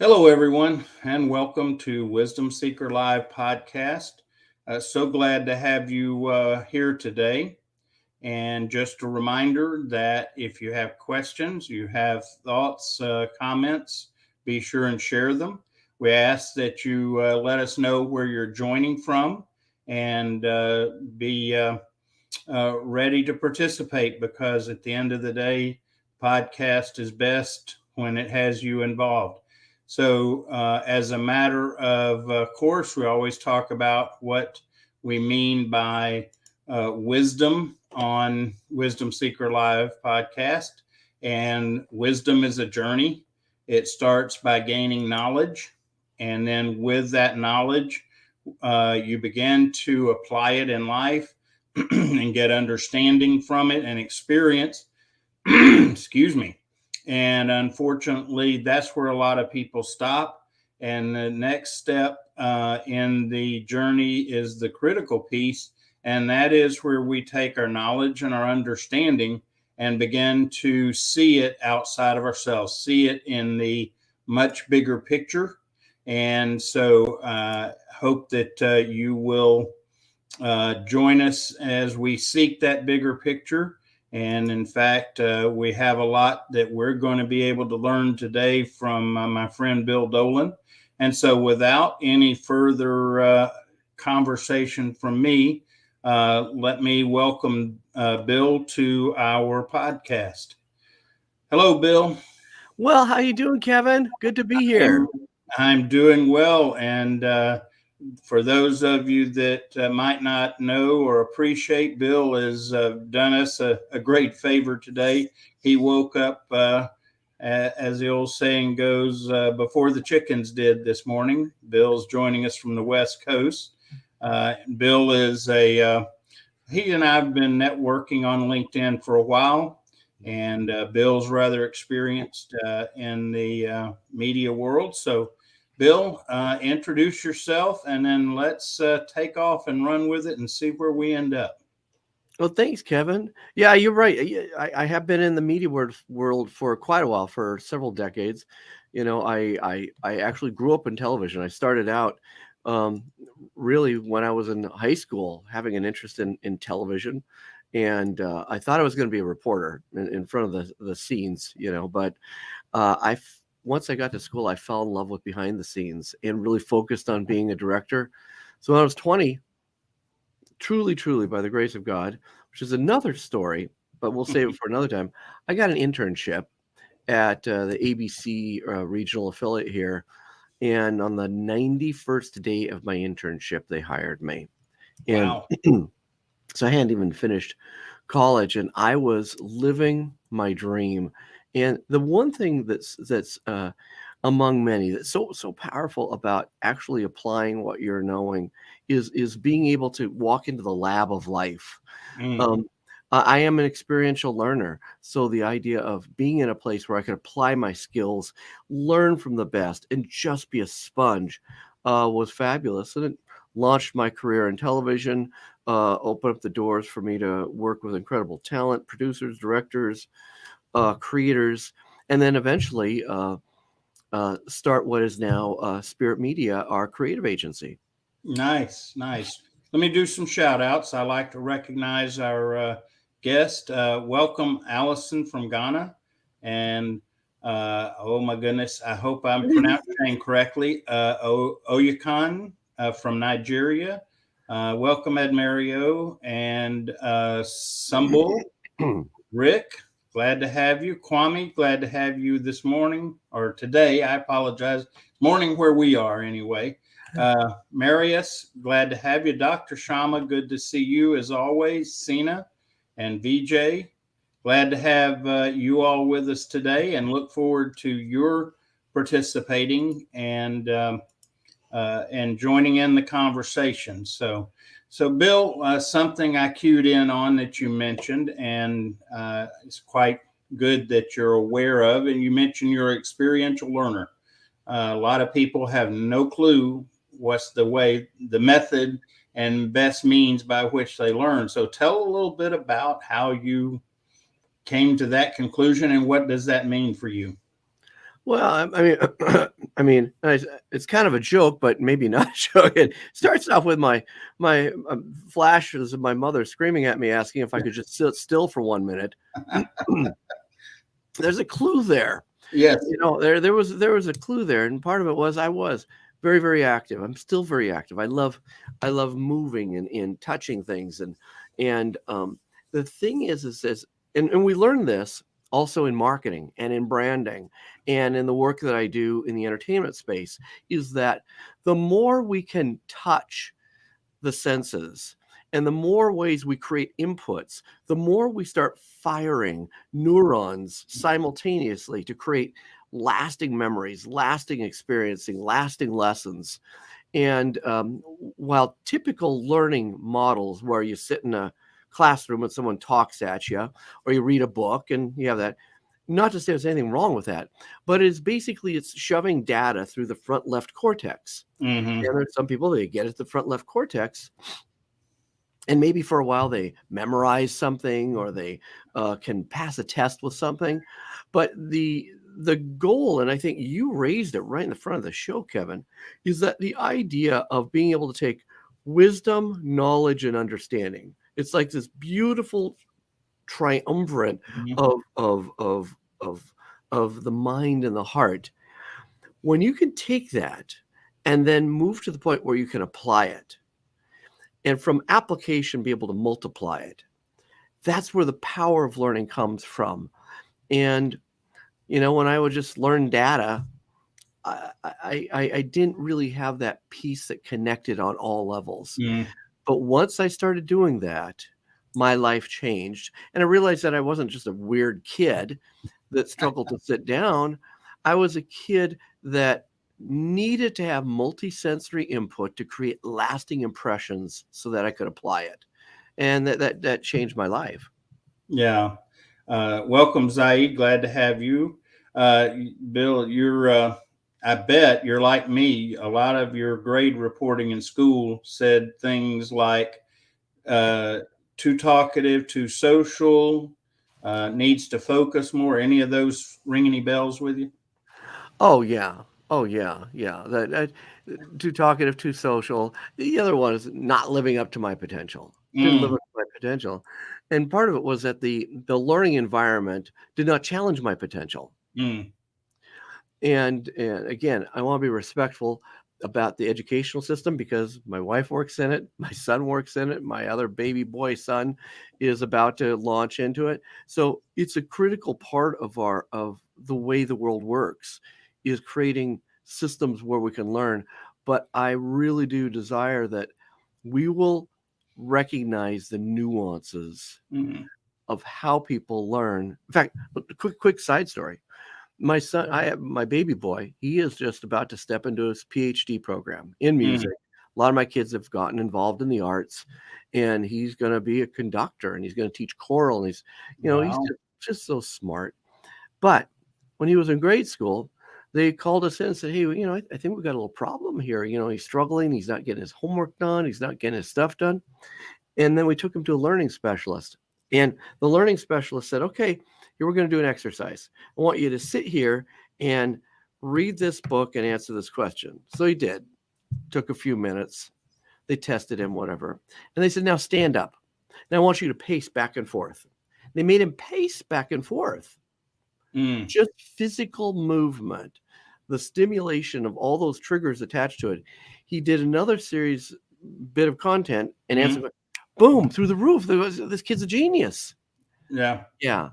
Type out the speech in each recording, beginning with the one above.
Hello, everyone, and welcome to Wisdom Seeker Live podcast. So glad to have you here today. And just a reminder that if you have questions, you have thoughts, comments, be sure and share them. We ask that you let us know where you're joining from and be ready to participate, because at the end of the day, podcast is best when it has you involved. So, as a matter of course, we always talk about what we mean by wisdom on Wisdom Seeker Live podcast. And wisdom is a journey. It starts by gaining knowledge. And then with that knowledge, you begin to apply it in life and get understanding from it and experience. Excuse me. And unfortunately, that's where a lot of people stop. And the next step in the journey is the critical piece. And that is where we take our knowledge and our understanding and begin to see it outside of ourselves, see it in the much bigger picture. And so hope that you will join us as we seek that bigger picture. And in fact, we have a lot that we're going to be able to learn today from my friend Bill Dolan. And so without any further conversation from me, let me welcome Bill to our podcast. Hello, Bill. Well, how you doing, Kevin? Good to be here. I'm doing well. And for those of you that might not know or appreciate, Bill has done us a great favor today. He woke up, as the old saying goes, before the chickens did this morning. Bill's joining us from the West Coast. Bill is he and I have been networking on LinkedIn for a while. And Bill's rather experienced in the media world. So Bill, introduce yourself, and then let's take off and run with it and see where we end up. Well, thanks, Kevin. Yeah, you're right. I have been in the media world for quite a while, for several decades. You know, I actually grew up in television. I started out really when I was in high school, having an interest in television. And I thought I was going to be a reporter in front of the scenes, but once I got to school, I fell in love with behind the scenes and really focused on being a director. So when I was 20, truly, by the grace of God, which is another story, but we'll save it for another time, I got an internship at the ABC regional affiliate here. And on the 91st day of my internship, they hired me. And wow. So I hadn't even finished college, and I was living my dream. And the one thing that's among many that's so powerful about actually applying what you're knowing is being able to walk into the lab of life. I am an experiential learner, so the idea of being in a place where I could apply my skills, learn from the best, and just be a sponge was fabulous. And it launched my career in television, opened up the doors for me to work with incredible talent, producers, directors, creators, and then eventually start what is now Spirit Media, our creative agency. Nice. Let me do some shout outs. I like to recognize our guest. Welcome, Allison from Ghana. And oh my goodness, I hope I'm pronouncing your name correctly. Oyekan from Nigeria. Welcome, Ed Mario and Sumbul. Rick, glad to have you. Kwame, glad to have you this morning or today. I apologize. Morning where we are anyway. Marius, glad to have you. Dr. Shama, good to see you as always. Sina and VJ, glad to have you all with us today and look forward to your participating and joining in the conversation. So Bill, something I cued in on that you mentioned, and it's quite good that you're aware of, and you mentioned you're an experiential learner. A lot of people have no clue what's the method and best means by which they learn. So tell a little bit about how you came to that conclusion and what does that mean for you? Well, I mean, I mean, it's kind of a joke, but maybe not a joke. It starts off with my flashes of my mother screaming at me, asking if I could just sit still for 1 minute. There's a clue there. Yes. There was a clue there, and part of it was I was very, very active. I'm still very active. I love moving and touching things, and the thing is and we learn this also in marketing and in branding and in the work that I do in the entertainment space, is that the more we can touch the senses and the more ways we create inputs, the more we start firing neurons simultaneously to create lasting memories, lasting experiencing, lasting lessons. And while typical learning models where you sit in a classroom and someone talks at you, or you read a book and you have that, not to say there's anything wrong with that, but it's shoving data through the front left cortex. Hmm. And there's some people, they get at the front left cortex, and maybe for a while they memorize something, or they can pass a test with something. But the goal, and I think you raised it right in the front of the show, Kevin, is that the idea of being able to take wisdom, knowledge, and understanding, it's like this beautiful triumvirate Hmm. of the mind and the heart. When you can take that and then move to the point where you can apply it, and from application be able to multiply it, that's where the power of learning comes from. And when I would just learn data, I didn't really have that piece that connected on all levels. Hmm. But once I started doing that, my life changed, and I realized that I wasn't just a weird kid that struggled to sit down. I was a kid that needed to have multisensory input to create lasting impressions so that I could apply it. And that changed my life. Yeah. Welcome, Zaid. Glad to have you. Bill, I bet you're like me. A lot of your grade reporting in school said things like uh, too talkative, too social, needs to focus more. Any of those ring any bells with you? Oh yeah. Oh yeah. Yeah. That too talkative, too social. The other one is not living up to my potential. Didn't live Mm, up to my potential. And part of it was that the learning environment did not challenge my potential. mm, And again, I want to be respectful about the educational system because my wife works in it, my son works in it, my other baby boy son is about to launch into it. So it's a critical part of the way the world works, is creating systems where we can learn. But I really do desire that we will recognize the nuances mm, of how people learn. In fact, a quick side story. My son, I have my baby boy, he is just about to step into his PhD program in mm. music. A lot of my kids have gotten involved in the arts, and he's going to be a conductor, and he's going to teach choral, and he's Wow. just so smart. But when he was in grade school, they called us in and said, "Hey, I think we got a little problem here. He's struggling. He's not getting his homework done. He's not getting his stuff done." And then we took him to a learning specialist. And the learning specialist said, "Okay, here we're going to do an exercise. I want you to sit here and read this book and answer this question." So he did. Took a few minutes. They tested him, whatever. And they said, "Now stand up. Now I want you to pace back and forth." They made him pace back and forth. Mm, Just physical movement, the stimulation of all those triggers attached to it. He did another series bit of content and mm. answered, boom, through the roof. This kid's a genius. Yeah. Yeah,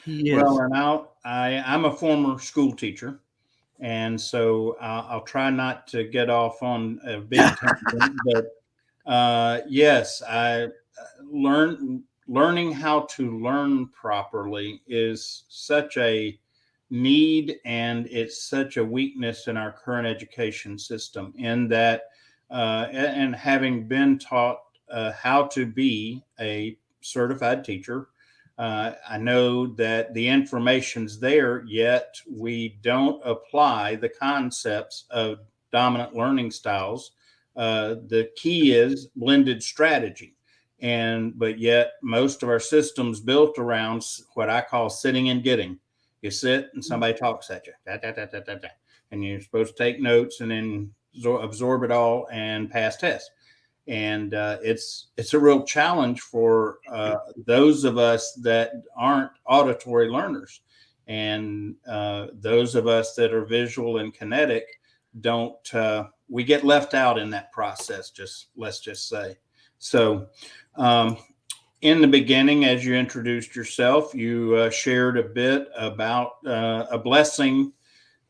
he Well, is. and I'm a former school teacher, and so I'll try not to get off on a big tangent. But yes, I learning how to learn properly is such a need, and it's such a weakness in our current education system. In that, and having been taught how to be a certified teacher, I know that the information's there, yet we don't apply the concepts of dominant learning styles. The key is blended strategy. But yet most of our systems built around what I call sitting and getting. You sit and somebody talks at you, da, da, da, da, da, da, and you're supposed to take notes and then absorb it all and pass tests. And it's a real challenge for those of us that aren't auditory learners, and those of us that are visual and kinetic don't. We get left out in that process. Let's just say. So, in the beginning, as you introduced yourself, you shared a bit about a blessing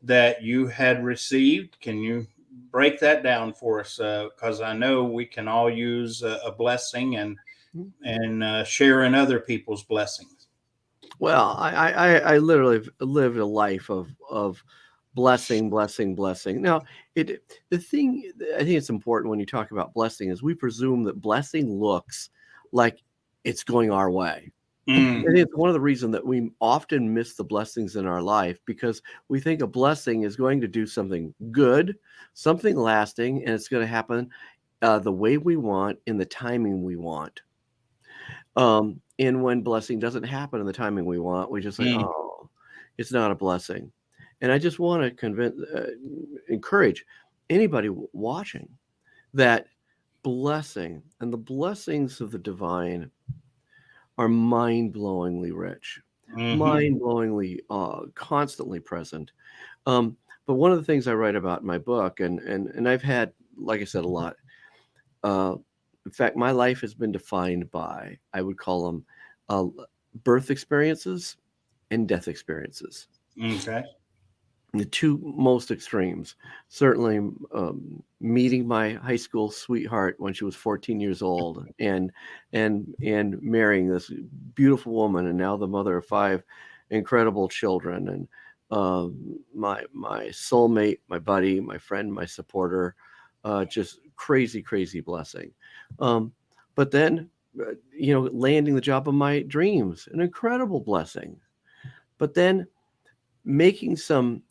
that you had received. Can you break that down for us? Because I know we can all use a blessing and sharing other people's blessings. Well, I literally lived a life of blessing, blessing, blessing. Now, the thing I think it's important when you talk about blessing is we presume that blessing looks like it's going our way. I think it's one of the reasons that we often miss the blessings in our life, because we think a blessing is going to do something good, something lasting, and it's going to happen the way we want, in the timing we want. And when blessing doesn't happen in the timing we want, we just like, oh, it's not a blessing. And I just want to encourage anybody watching that blessing and the blessings of the divine are mind-blowingly rich, mind-blowingly constantly present. But one of the things I write about in my book, and I've had, like I said, a lot. In fact, my life has been defined by, I would call them birth experiences and death experiences. Okay. The two most extremes. Certainly meeting my high school sweetheart when she was 14 years old, and marrying this beautiful woman, and now the mother of 5 incredible children, and my soulmate, my buddy, my friend, my supporter, just crazy blessing. But then landing the job of my dreams, an incredible blessing. But then making some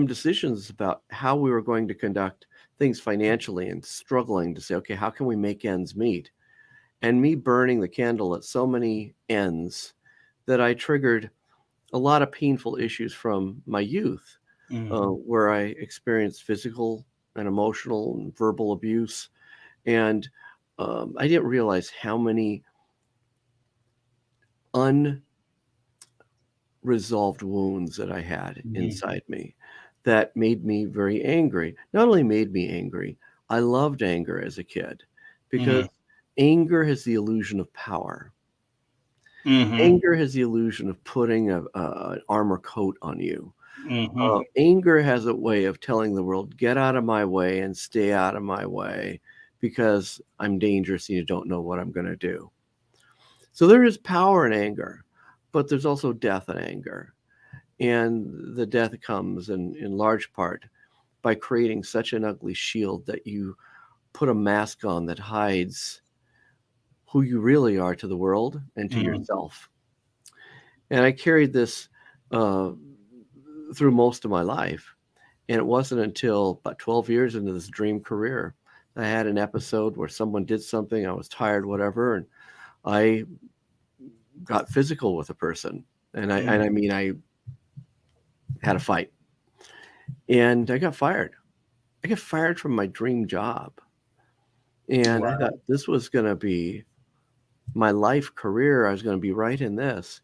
decisions about how we were going to conduct things financially, and struggling to say, okay, how can we make ends meet? And me burning the candle at so many ends that I triggered a lot of painful issues from my youth, where I experienced physical and emotional and verbal abuse. And I didn't realize how many unresolved wounds that I had inside me that made me very angry. Not only made me angry, I loved anger as a kid, because anger has the illusion of power. Anger has the illusion of putting an armor coat on you. Anger has a way of telling the world, get out of my way and stay out of my way, because I'm dangerous and you don't know what I'm going to do. So there is power in anger, but there's also death in anger. And the death comes in large part by creating such an ugly shield that you put a mask on that hides who you really are to the world and to yourself. And I carried this through most of my life. And it wasn't until about 12 years into this dream career, I had an episode where someone did something, I was tired, whatever, and I got physical with a person. And I mean, I had a fight. And I got fired. I got fired from my dream job. And I thought this was going to be my life career. I was going to be right in this.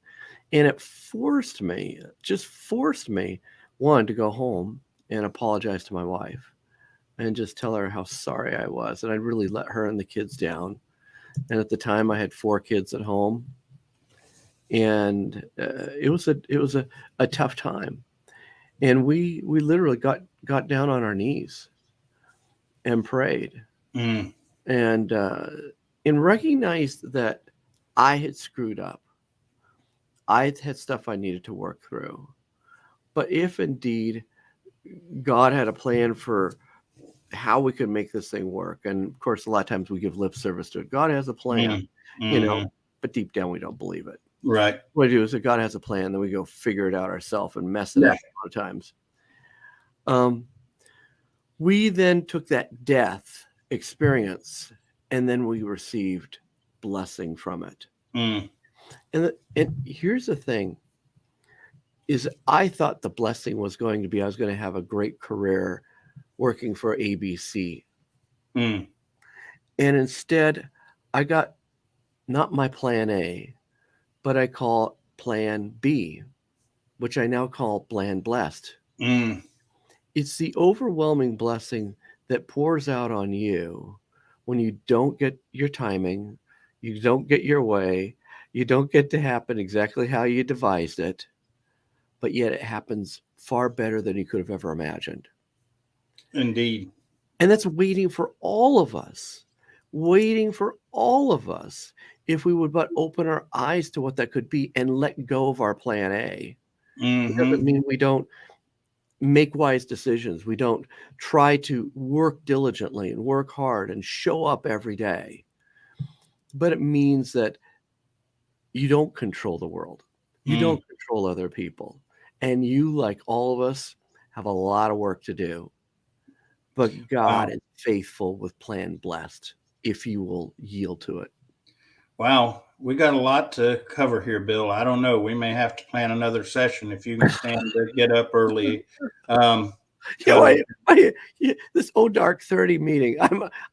And it forced me, one, to go home and apologize to my wife and just tell her how sorry I was. And I'd really let her and the kids down. And at the time I had 4 kids at home. And it was a tough time. And we literally got down on our knees and prayed, and recognized that I had screwed up. I had stuff I needed to work through. But if indeed God had a plan for how we could make this thing work, and of course a lot of times we give lip service to it. God has a plan, but deep down we don't believe it. Right. What we do is that God has a plan, then we go figure it out ourselves and mess it up a lot of times. We then took that death experience, and then we received blessing from it. And here's the thing. is I thought the blessing was going to be I was going to have a great career working for ABC. Mm. And instead, I got not my plan A, but I call plan B, which I now call plan blessed. Mm. It's the overwhelming blessing that pours out on you when you don't get your timing, you don't get your way, you don't get to happen exactly how you devised it, but yet it happens far better than you could have ever imagined. Indeed. And that's waiting for all of us, waiting for all of us. If we would but open our eyes to what that could be and let go of our plan A, it doesn't Mm-hmm. mean we don't make wise decisions. We don't try to work diligently and work hard and show up every day. But it means that you don't control the world. You Mm. don't control other people. And you, like all of us, have a lot of work to do. But God Wow. is faithful with plan blessed if you will yield to it. Wow. We got a lot to cover here, Bill. I don't know. We may have to plan another session if you can stand to get up early. Um, You know, uh, this Oh Dark 30 meeting.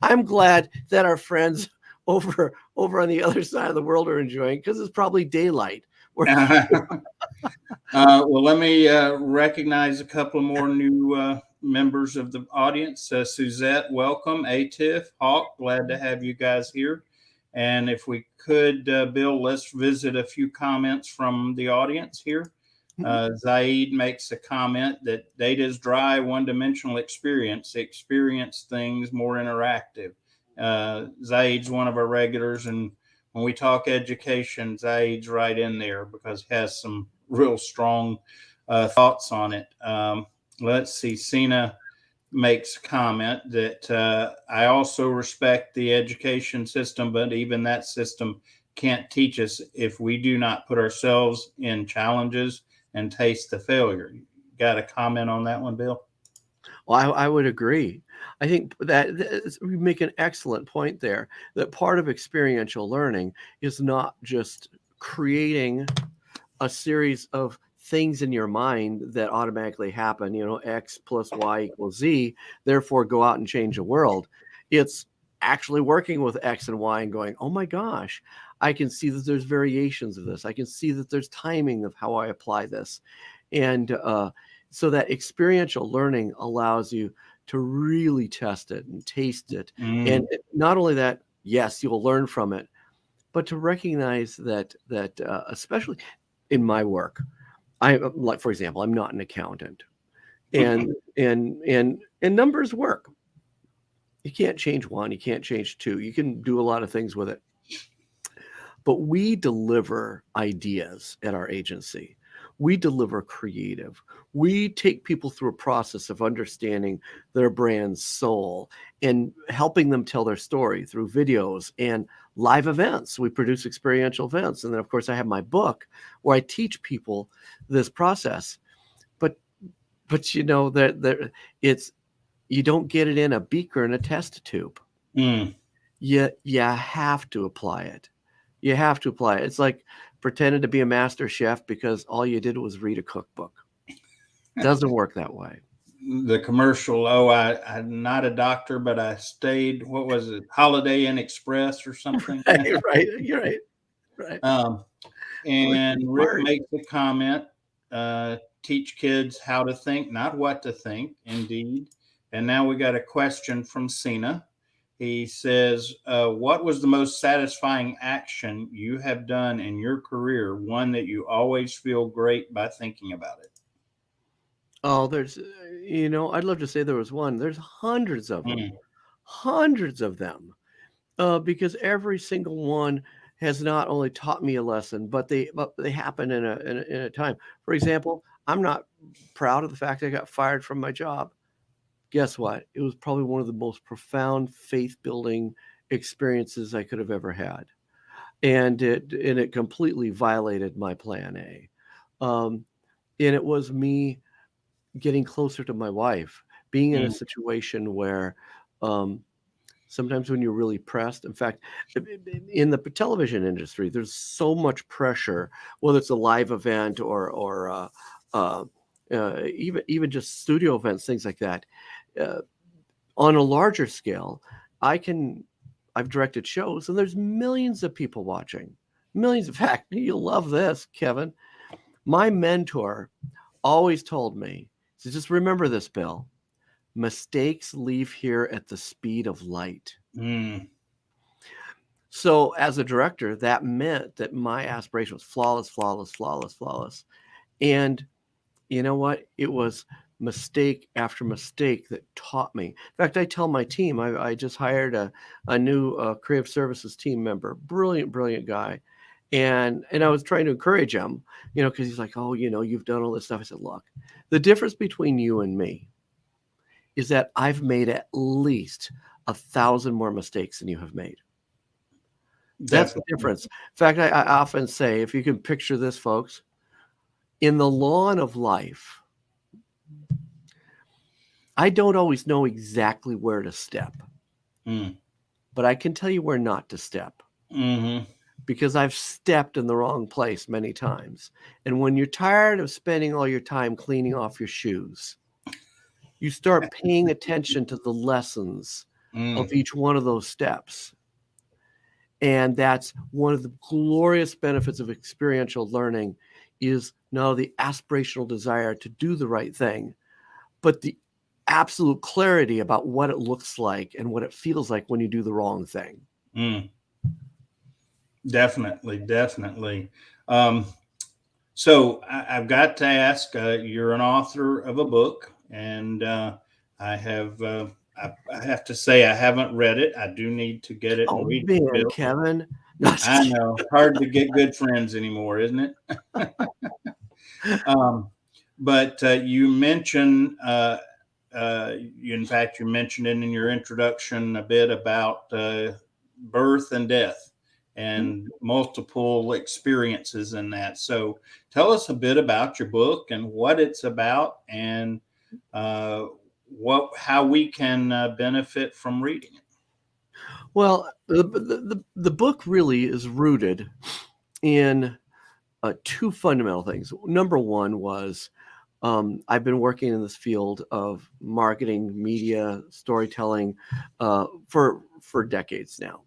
I'm glad that our friends over on the other side of the world are enjoying because it's probably daylight. well, let me recognize a couple more new members of the audience. Suzette, welcome. Atif, Hawk, glad to have you guys here. And if we could, Bill, let's visit a few comments from the audience here. Zaid makes a comment that data is dry, one-dimensional experience things more interactive. Zaid's one of our regulars, and when we talk education, Zaid's right in there because he has some real strong thoughts on it. Let's see, Sina makes a comment that I also respect the education system, but even that system can't teach us if we do not put ourselves in challenges and taste the failure. Got a comment on that one, Bill? Well, I would agree. I think that we make an excellent point there that part of experiential learning is not just creating a series of things in your mind that automatically happen, X plus Y equals Z, therefore go out and change the world. It's actually working with X and Y and going, oh my gosh, I can see that there's variations of this. I can see that there's timing of how I apply this. And so that experiential learning allows you to really test it and taste it. And not only that, yes, you'll learn from it, but to recognize that especially in my work, I like, for example, I'm not an accountant, and numbers work. You can't change one, you can't change two. You can do a lot of things with it, but we deliver ideas at our agency. We deliver creative. We take people through a process of understanding their brand's soul and helping them tell their story through videos and live events. We produce experiential events. And then, of course, I have my book where I teach people this process. But that it's, you don't get it in a beaker and a test tube. You have to apply it. You have to apply it. It's like pretending to be a master chef because all you did was read a cookbook. Doesn't work that way. The commercial, I'm not a doctor, but I stayed, what was it, Holiday Inn Express or something? Right. You're right. Right. And Rick Smart. makes a comment, teach kids how to think, not what to think, indeed. And now we got a question from Cena. He says, what was the most satisfying action you have done in your career? One that you always feel great by thinking about it. Oh, I'd love to say there was one. There's hundreds of them, Mm. because every single one has not only taught me a lesson, but they happen in a time. For example, I'm not proud of the fact I got fired from my job. Guess what? It was probably one of the most profound faith building experiences I could have ever had, and it completely violated my plan A. And it was me getting closer to my wife, being in a Mm. situation where sometimes when you're really pressed, in fact, in the television industry, there's so much pressure, whether it's a live event or uh, even just studio events, things like that. Uh, on a larger scale, I've directed shows, and there's millions of people watching. Millions. In fact, you'll love this, Kevin. My mentor always told me, so just remember this, Bill. Mistakes leave here at the speed of light. Mm. So as a director, that meant that my aspiration was flawless, flawless, flawless, flawless. And you know what? It was mistake after mistake that taught me. In fact, I tell my team, I just hired a new creative services team member, brilliant, brilliant guy. And I was trying to encourage him, because he's like, oh, you've done all this stuff. I said, look, the difference between you and me is that I've made at least 1,000 more mistakes than you have made. That's the difference. In fact, I often say, if you can picture this, folks, in the lawn of life, I don't always know exactly where to step, but I can tell you where not to step. Mm-hmm. Because I've stepped in the wrong place many times. And when you're tired of spending all your time cleaning off your shoes, you start paying attention to the lessons of each one of those steps. And that's one of the glorious benefits of experiential learning, is not only the aspirational desire to do the right thing, but the absolute clarity about what it looks like and what it feels like when you do the wrong thing. Definitely. So I've got to ask, you're an author of a book, and I have to say I haven't read it. I do need to get it and read it, Bill. Kevin. I know. Hard to get good friends anymore, isn't it? But you mentioned, in fact, you mentioned it in your introduction a bit about birth and death and multiple experiences in that. So tell us a bit about your book and what it's about, and how we can benefit from reading it. Well, the book really is rooted in two fundamental things. Number one was, I've been working in this field of marketing, media, storytelling for decades now.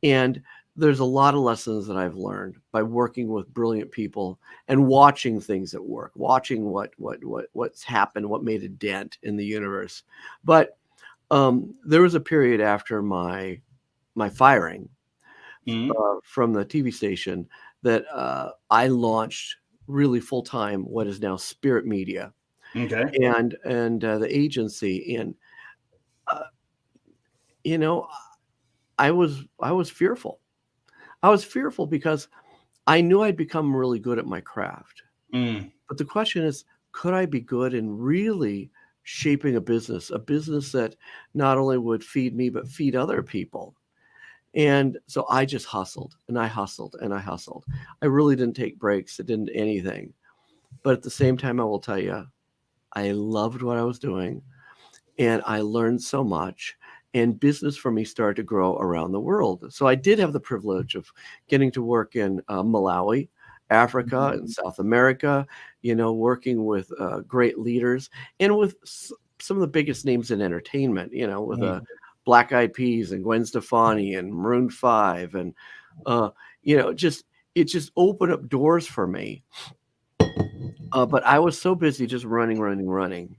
And there's a lot of lessons that I've learned by working with brilliant people and watching things at work, watching what's happened, what made a dent in the universe. But there was a period after my firing from the TV station that I launched really full time what is now Spirit Media, and the agency. And I was fearful. I was fearful because I knew I'd become really good at my craft. But the question is, could I be good in really shaping a business that not only would feed me, but feed other people? And so I just hustled, and I hustled, and I hustled. I really didn't take breaks. I didn't anything. But at the same time, I will tell you, I loved what I was doing, and I learned so much. And business for me started to grow around the world. So I did have the privilege of getting to work in Malawi, Africa, and South America, working with great leaders and with some of the biggest names in entertainment, with Black Eyed Peas and Gwen Stefani and Maroon 5. And, it just opened up doors for me. But I was so busy just running,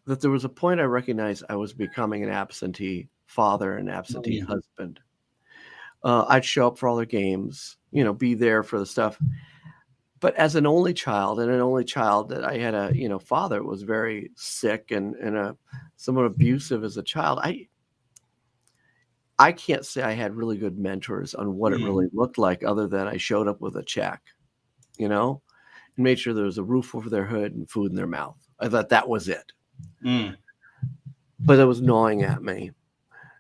that there was a point I recognized I was becoming an absentee father and absentee husband. I'd show up for all their games, be there for the stuff. But as an only child, that I had a, father was very sick and somewhat abusive as a child, I can't say I had really good mentors on what it really looked like, other than I showed up with a check, and made sure there was a roof over their head and food in their mouth. I thought that was it. But it was gnawing at me.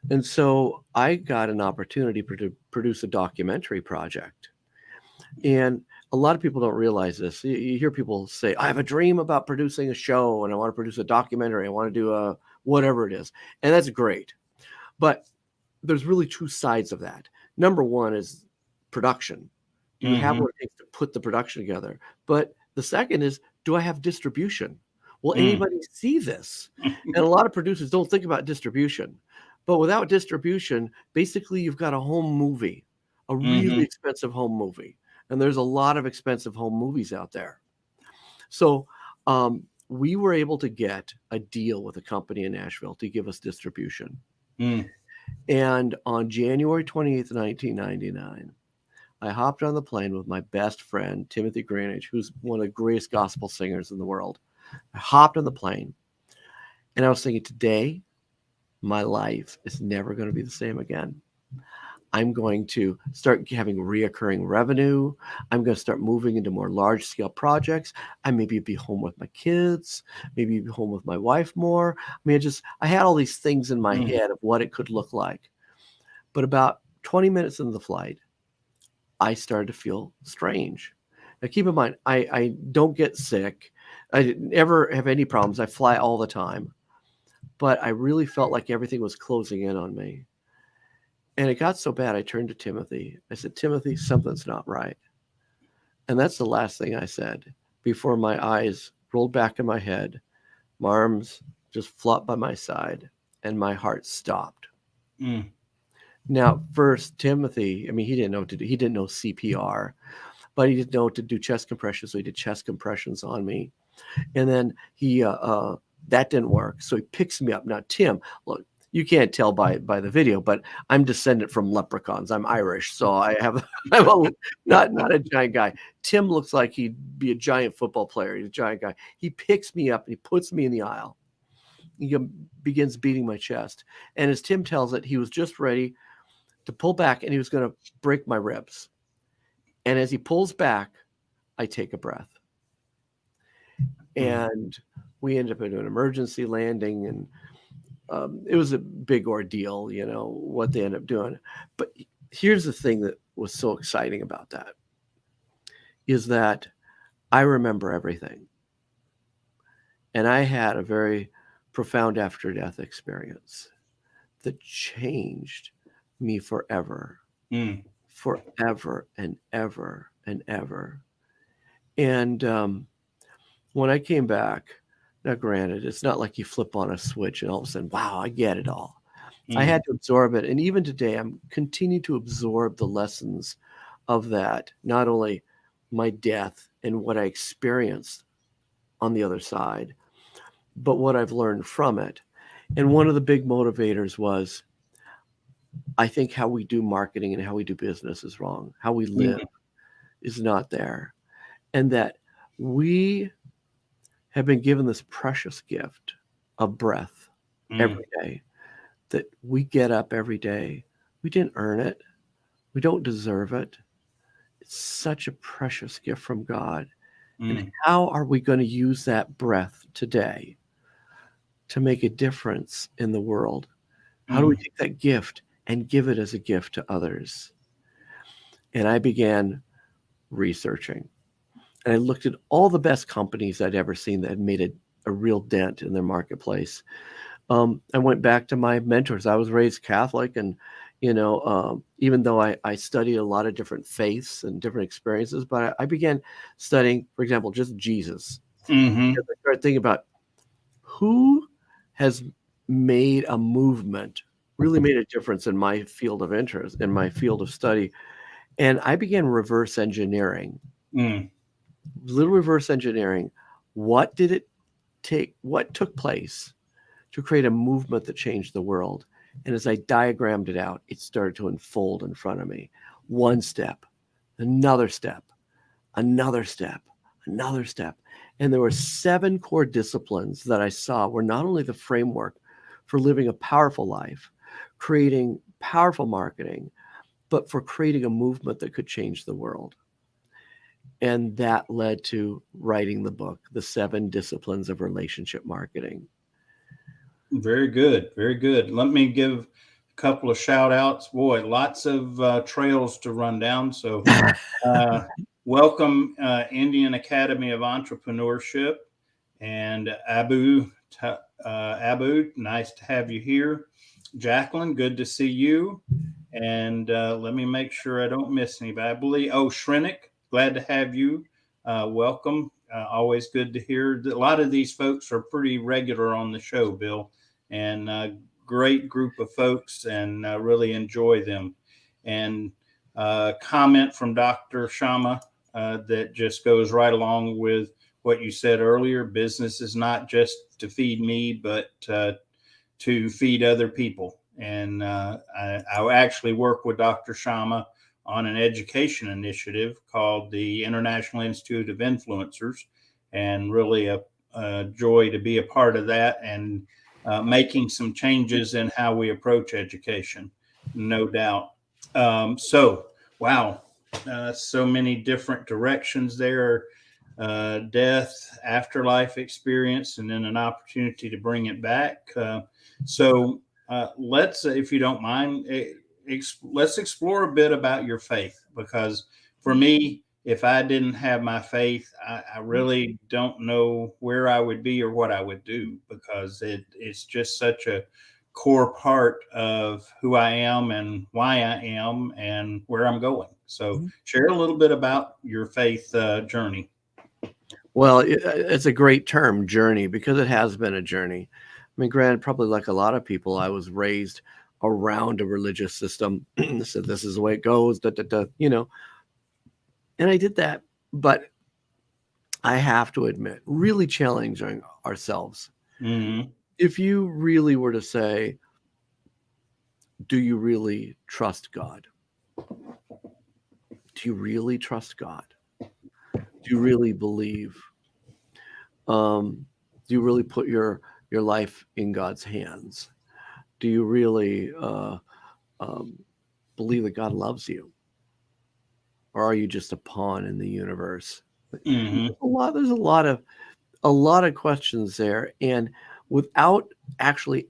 And so I got an opportunity to produce a documentary project. And a lot of people don't realize this. You hear people say, I have a dream about producing a show, and I want to produce a documentary. I want to do a whatever it is. And that's great. But there's really two sides of that. Number one is production. Do you have Mm-hmm. what it takes to put the production together? But the second is, do I have distribution? Will Mm. anybody see this? And a lot of producers don't think about distribution. But without distribution, basically you've got a home movie, a really Mm-hmm. expensive home movie. And there's a lot of expensive home movies out there. So we were able to get a deal with a company in Nashville to give us distribution. Mm. And on January 28th, 1999, I hopped on the plane with my best friend, Timothy Greenidge, who's one of the greatest gospel singers in the world. I hopped on the plane and I was thinking, today, my life is never going to be the same again. I'm going to start having reoccurring revenue. I'm going to start moving into more large scale projects. I maybe be home with my kids, maybe be home with my wife more. I mean, I had all these things in my head of what it could look like. But about 20 minutes into the flight, I started to feel strange. Now, keep in mind, I don't get sick. I didn't ever have any problems. I fly all the time. But I really felt like everything was closing in on me. And it got so bad, I turned to Timothy. I said, Timothy, something's not right. And that's the last thing I said before my eyes rolled back in my head. My arms just flopped by my side and my heart stopped. Mm. Now, first, Timothy, I mean, he didn't know what to do. He didn't know CPR, but he didn't know what to do chest compressions. So he did chest compressions on me. And then that didn't work. So he picks me up. Now, Tim, look, you can't tell by the video, but I'm descendant from leprechauns. I'm Irish, so I'm not a giant guy. Tim looks like he'd be a giant football player. He's a giant guy. He picks me up and he puts me in the aisle. He begins beating my chest. And as Tim tells it, he was just ready to pull back and he was going to break my ribs. And as he pulls back, I take a breath. And we ended up in an emergency landing, and it was a big ordeal, what they ended up doing. But here's the thing that was so exciting about that is that I remember everything. And I had a very profound after-death experience that changed me forever, forever and ever and ever. And when I came back, now granted, it's not like you flip on a switch and all of a sudden, wow, I get it all. I had to absorb it. And even today, I'm continuing to absorb the lessons of that, not only my death and what I experienced on the other side, but what I've learned from it. And one of the big motivators was, I think how we do marketing and how we do business is wrong. How we live is not there. And that we have been given this precious gift of breath every day, that we get up every day. We didn't earn it. We don't deserve it. It's such a precious gift from God. And how are we going to use that breath today to make a difference in the world? How do we take that gift and give it as a gift to others? And I began researching. And I looked at all the best companies I'd ever seen that had made a real dent in their marketplace. I went back to my mentors. I was raised Catholic, and even though I studied a lot of different faiths and different experiences, but I began studying, for example, just Jesus. I started thinking about who has made a movement, really made a difference in my field of interest, in my field of study. And I began reverse engineering, little reverse engineering. What did it take? What took place to create a movement that changed the world? And as I diagrammed it out, it started to unfold in front of me. One step, another step, another step, another step. And there were 7 core disciplines that I saw were not only the framework for living a powerful life, creating powerful marketing, but for creating a movement that could change the world. And that led to writing the book, The 7 Disciplines of Relationship Marketing. Very good. Very good. Let me give a couple of shout outs. Boy, lots of trails to run down. So welcome Indian Academy of Entrepreneurship and Abu, nice to have you here. Jacqueline, good to see you. And let me make sure I don't miss anybody. I believe, oh, Shrenik, glad to have you. Welcome. Always good to hear. A lot of these folks are pretty regular on the show, Bill, and great group of folks, and really enjoy them. And comment from Dr. Shama that just goes right along with what you said earlier. Business is not just to feed me, but to feed other people. And I actually work with Dr. Shama on an education initiative called the International Institute of Influencers, and really a joy to be a part of that, and making some changes in how we approach education, no doubt. So, wow, so many different directions there. Death, afterlife experience, and then an opportunity to bring it back. So let's, if you don't mind, let's explore a bit about your faith, because for me, if I didn't have my faith, I really don't know where I would be or what I would do, because it's just such a core part of who I am and why I am and where I'm going. So share a little bit about your faith journey. Well, it's a great term, journey, because it has been a journey. I mean, granted, probably like a lot of people, I was raised around a religious system. Said this is the way it goes, and I did that. But I have to admit, really challenging ourselves. Mm-hmm. If you really were to say, do you really trust God? Do you really trust God? Do you really believe? Do you really put your life in God's hands? Do you really believe that God loves you, or are you just a pawn in the universe? Mm-hmm. There's a lot of questions there, and without actually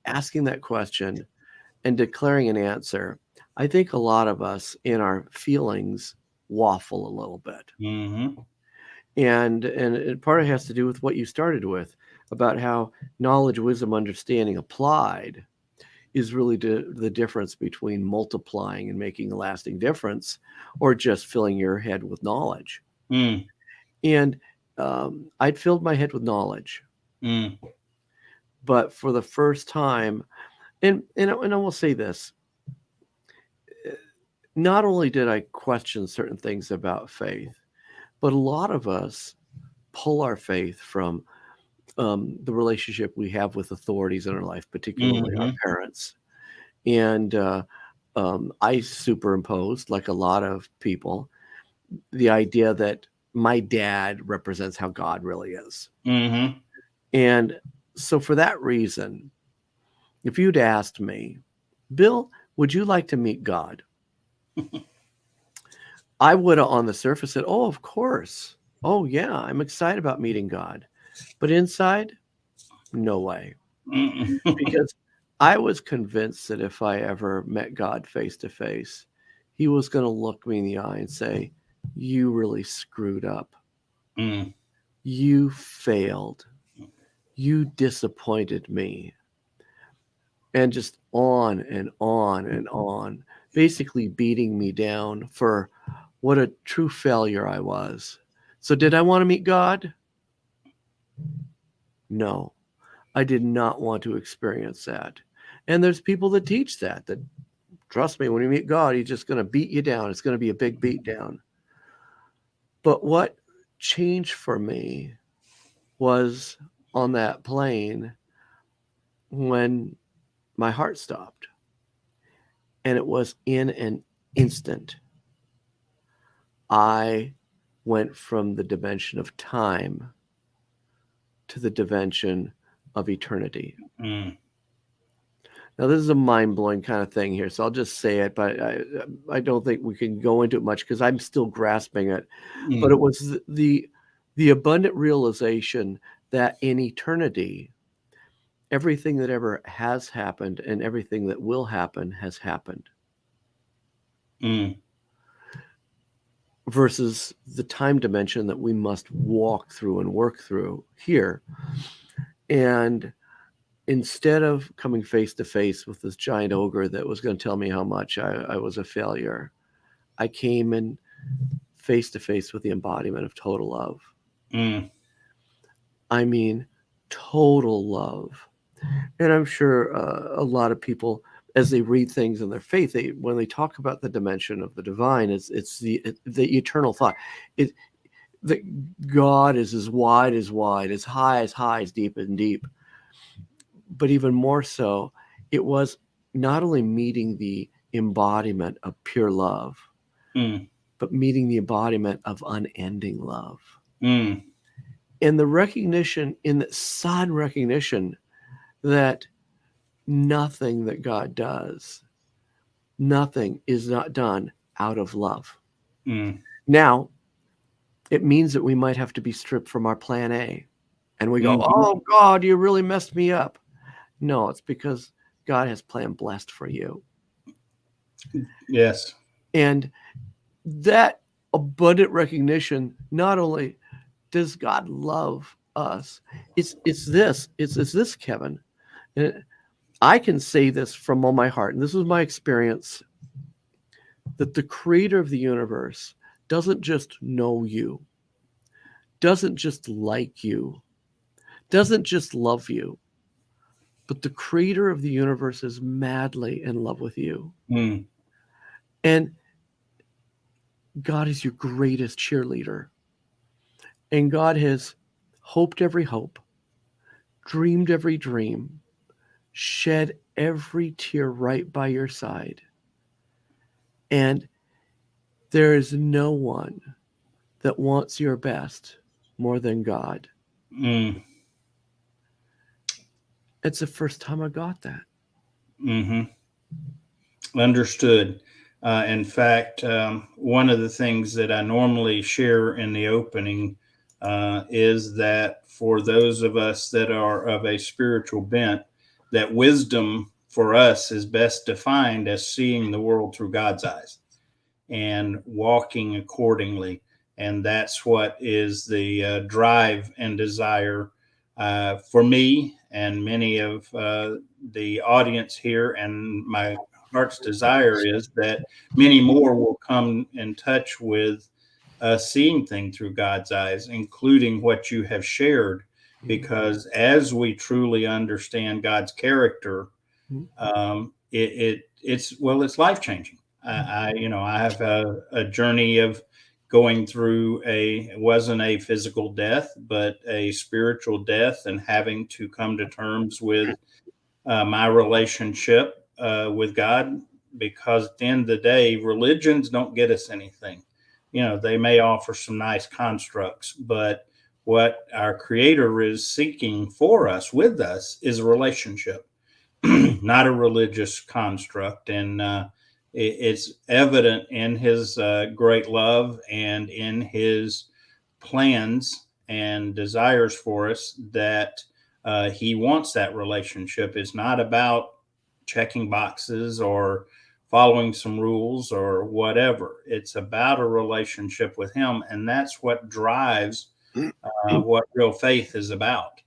asking that question and declaring an answer, I think a lot of us in our feelings waffle a little bit. Mm-hmm. And part of it has to do with what you started with, about how knowledge, wisdom, understanding applied is really the difference between multiplying and making a lasting difference, or just filling your head with knowledge. Mm. And I'd filled my head with knowledge, Mm. but for the first time, and I will say this, not only did I question certain things about faith, but a lot of us pull our faith from the relationship we have with authorities in our life, particularly our Mm-hmm. parents. And I superimposed, like a lot of people, the idea that my dad represents how God really is. Mm-hmm. And so for that reason, if you'd asked me, Bill, would you like to meet God? I would have on the surface said, oh, of course. Oh, yeah, I'm excited about meeting God. But inside, no way. Mm-hmm. Because I was convinced that if I ever met God face to face, he was going to look me in the eye and say, you really screwed up. Mm. You failed. You disappointed me. And just on and on and on, basically beating me down for what a true failure I was. So did I want to meet God? No, I did not want to experience that. And there's people that teach that trust me, when you meet God, he's just going to beat you down. It's going to be a big beat down. But what changed for me was on that plane when my heart stopped. And it was in an instant. I went from the dimension of time to the dimension of eternity. Mm. Now, this is a mind-blowing kind of thing here, so I'll just say it, but I don't think we can go into it much because I'm still grasping it. Mm. But it was the abundant realization that in eternity, everything that ever has happened and everything that will happen has happened. Mm. Versus the time dimension that we must walk through and work through here. And instead of coming face to face with this giant ogre that was going to tell me how much I was a failure, I came in face to face with the embodiment of total love. Mm. I mean, total love. And I'm sure a lot of people, as they read things in their faith, when they talk about the dimension of the divine, it's the eternal thought. It that God is as wide, as high, as deep and deep. But even more so, it was not only meeting the embodiment of pure love, but meeting the embodiment of unending love. Mm. And the recognition, in that sudden recognition, that nothing that God does, nothing is not done out of love. Mm. Now, it means that we might have to be stripped from our plan A. And we go, Mm. oh, God, you really messed me up. No, it's because God has plan blessed for you. Yes. And that abundant recognition, not only does God love us, it's this, Kevin. And I can say this from all my heart, and this is my experience, that the creator of the universe doesn't just know you, doesn't just like you, doesn't just love you, but the creator of the universe is madly in love with you. Mm. And God is your greatest cheerleader. And God has hoped every hope, dreamed every dream, shed every tear right by your side. And there is no one that wants your best more than God. Mm. It's the first time I got that. Mm-hmm. Understood. In fact, one of the things that I normally share in the opening is that for those of us that are of a spiritual bent, that wisdom for us is best defined as seeing the world through God's eyes and walking accordingly. And that's what is the drive and desire for me and many of the audience here. And my heart's desire is that many more will come in touch with seeing things through God's eyes, including what you have shared. Because as we truly understand God's character, it's life changing. I have a journey of going through it wasn't a physical death, but a spiritual death, and having to come to terms with my relationship with God. Because at the end of the day, religions don't get us anything. They may offer some nice constructs, but what our Creator is seeking for us, with us, is a relationship. Not a religious construct. And it's evident in his great love and in his plans and desires for us that he wants that relationship. It's not about checking boxes or following some rules or whatever. It's about a relationship with him. And that's what drives what real faith is about.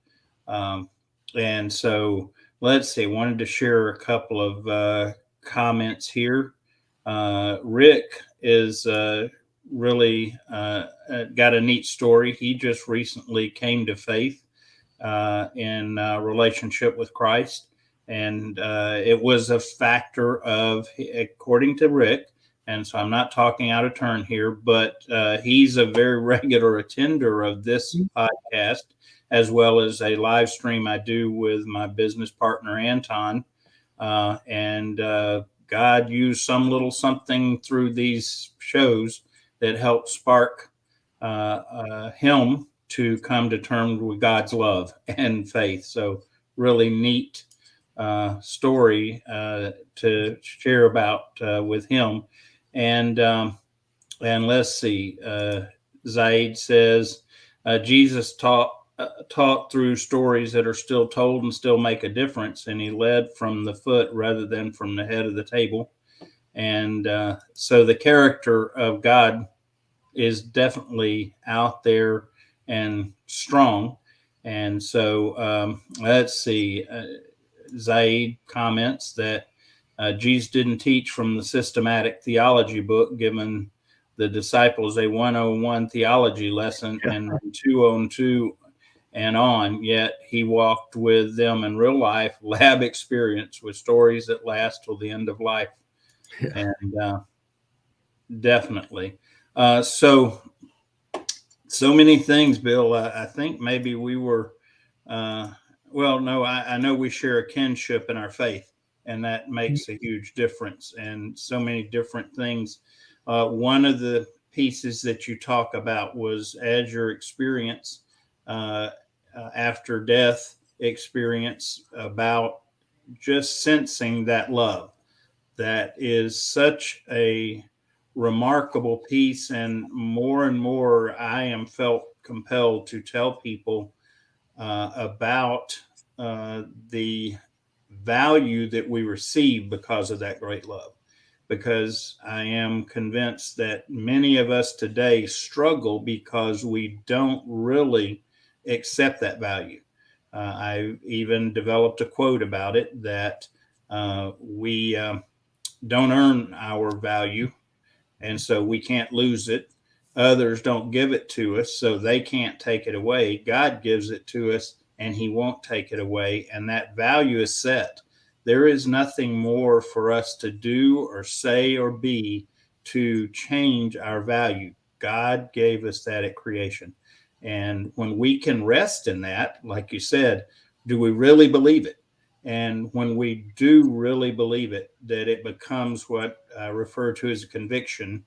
Um, and so let's see, wanted to share a couple of comments here. Rick is really got a neat story. He just recently came to faith in relationship with Christ. And it was a factor of, according to Rick, and so I'm not talking out of turn here, but he's a very regular attender of this podcast, as well as a live stream I do with my business partner, Anton. And God used some little something through these shows that helped spark him to come to terms with God's love and faith. So really neat story to share about with him. And let's see, Zaid says Jesus taught through stories that are still told and still make a difference, and he led from the foot rather than from the head of the table. And so the character of God is definitely out there and strong. And so let's see. Zaid comments that Jesus didn't teach from the systematic theology book, giving the disciples a 101 theology lesson Yeah. and 202 and on, yet he walked with them in real life, lab experience with stories that last till the end of life. Yeah. And definitely. So many things, Bill. I think maybe we were, uh, well, no, I know we share a kinship in our faith, and that makes a huge difference. And so many different things. One of the pieces that you talk about was as your experience uh, after death experience about just sensing that love. That is such a remarkable piece. And more, I am felt compelled to tell people about the value that we receive because of that great love. Because I am convinced that many of us today struggle because we don't really accept that value. I even developed a quote about it that we don't earn our value, and so we can't lose it. Others don't give it to us, so they can't take it away. God gives it to us, and He won't take it away. And that value is set. There is nothing more for us to do or say or be to change our value. God gave us that at creation. And when we can rest in that, like you said, do we really believe it? And when we do really believe it, that it becomes what I refer to as a conviction,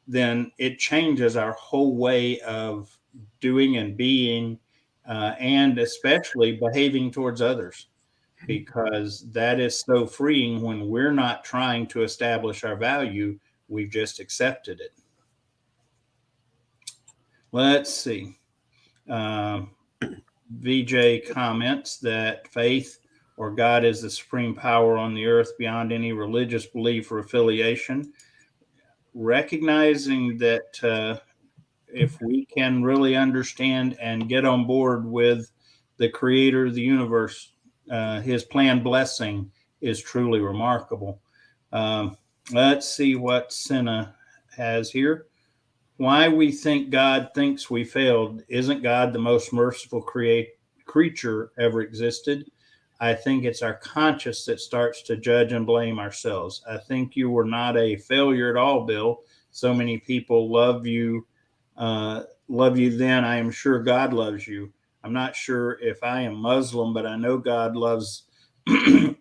then it changes our whole way of doing and being, and especially behaving towards others, because that is so freeing when we're not trying to establish our value, we've just accepted it. Let's see. Um, VJ comments that faith or God is the supreme power on the earth beyond any religious belief or affiliation. Recognizing that if we can really understand and get on board with the creator of the universe, his planned blessing is truly remarkable. Um, let's see what Senna has here. Why we think God thinks we failed. Isn't God the most merciful creature ever existed? I think it's our conscience that starts to judge and blame ourselves. I think you were not a failure at all, Bill. So many people love you then. I am sure God loves you. I'm not sure if I am Muslim, but I know God loves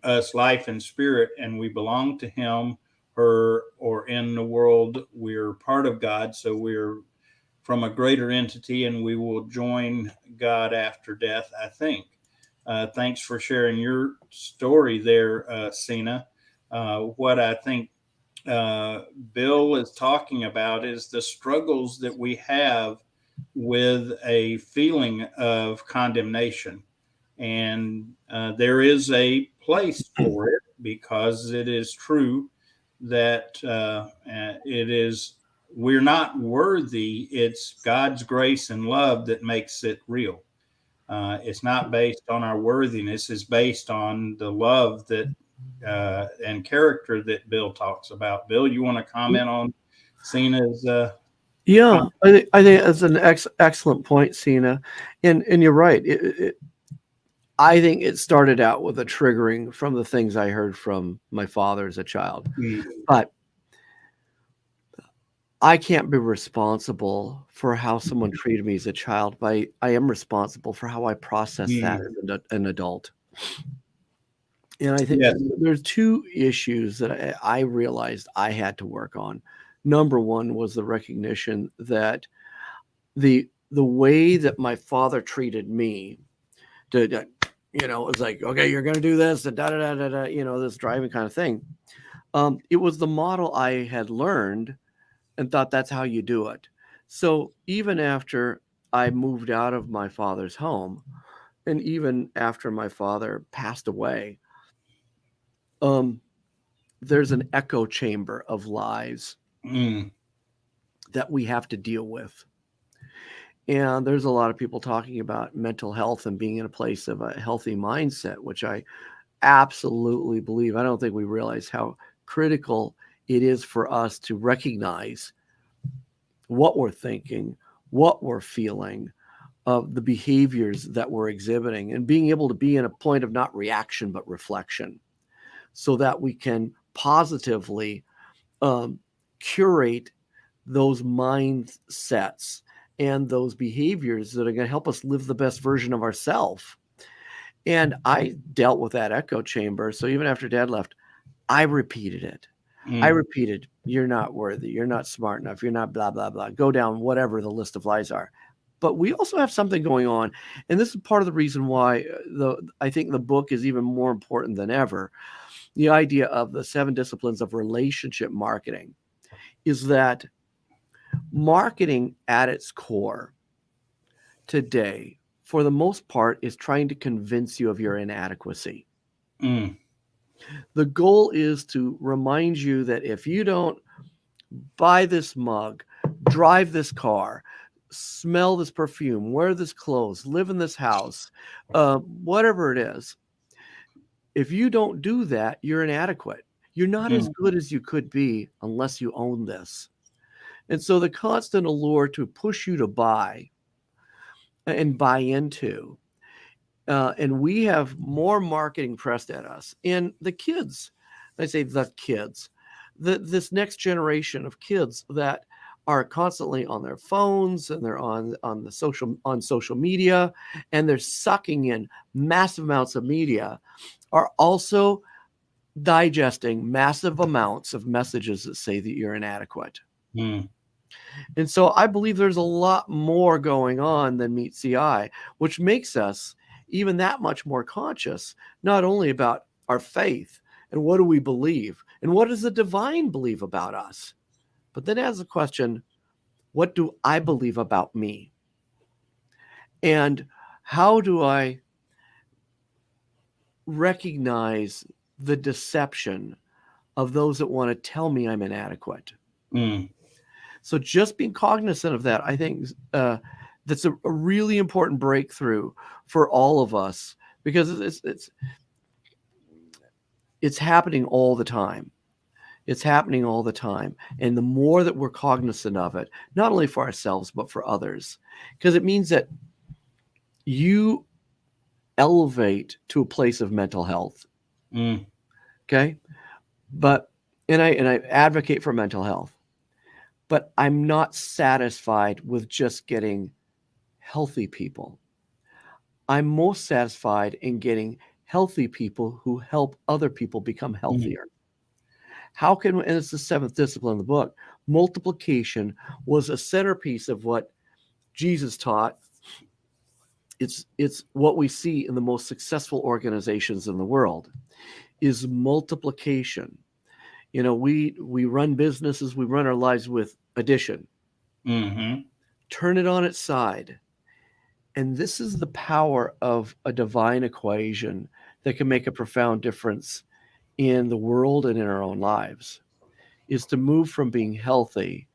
us life and spirit, and we belong to Him, her, or in the world. We're part of God, so we're from a greater entity, and we will join God after death, I think. Thanks for sharing your story there, Sina. What I think Bill is talking about is the struggles that we have with a feeling of condemnation. And there is a place for it because it is true that it is, we're not worthy. It's God's grace and love that makes it real. It's not based on our worthiness, it's based on the love that and character that Bill talks about. Bill, you want to comment on Cena's Yeah, comment? I think that's an excellent point, Sina, and you're right. I think it started out with a triggering from the things I heard from my father as a child, but I can't be responsible for how someone treated me as a child, but I am responsible for how I process that as an adult. And I think Yes. there's two issues that I realized I had to work on. Number one was the recognition that the way that my father treated me, it was like, okay, you're going to do this, da da da da da, this driving kind of thing. It was the model I had learned and thought that's how you do it. So even after I moved out of my father's home, and even after my father passed away, there's an echo chamber of lies that we have to deal with. And there's a lot of people talking about mental health and being in a place of a healthy mindset, which I absolutely believe, I don't think we realize how critical it is for us to recognize what we're thinking, what we're feeling, of the behaviors that we're exhibiting, and being able to be in a point of not reaction but reflection, so that we can positively um, curate those mindsets and those behaviors that are going to help us live the best version of ourselves. And I dealt with that echo chamber. So even after Dad left, I repeated it. I repeated, you're not worthy. You're not smart enough. You're not blah, blah, blah. Go down whatever the list of lies are. But we also have something going on. And this is part of the reason why I think the book is even more important than ever. The idea of the 7 disciplines of relationship marketing is that marketing at its core today, for the most part, is trying to convince you of your inadequacy. The goal is to remind you that if you don't buy this mug, drive this car, smell this perfume, wear this clothes, live in this house, whatever it is, if you don't do that, you're inadequate. You're not as good as you could be unless you own this. And so the constant allure to push you to buy and buy into, and we have more marketing pressed at us. And the kids, I say the kids, this next generation of kids that are constantly on their phones and they're on social media, and they're sucking in massive amounts of media, are also digesting massive amounts of messages that say that you're inadequate. And so I believe there's a lot more going on than meets the eye, which makes us even that much more conscious, not only about our faith and what do we believe and what does the divine believe about us, but then as a question, what do I believe about me? And how do I recognize the deception of those that want to tell me I'm inadequate? So just being cognizant of that, I think that's a really important breakthrough for all of us, because it's happening all the time. It's happening all the time. And the more that we're cognizant of it, not only for ourselves, but for others, because it means that you elevate to a place of mental health. Okay. But, and I advocate for mental health, but I'm not satisfied with just getting healthy people. I'm most satisfied in getting healthy people who help other people become healthier. How can, and it's the 7th discipline of the book, multiplication was a centerpiece of what Jesus taught. It's what we see in the most successful organizations in the world is multiplication. You know, we run businesses, we run our lives with addition. Turn it on its side. And this is the power of a divine equation that can make a profound difference in the world and in our own lives, is to move from being healthy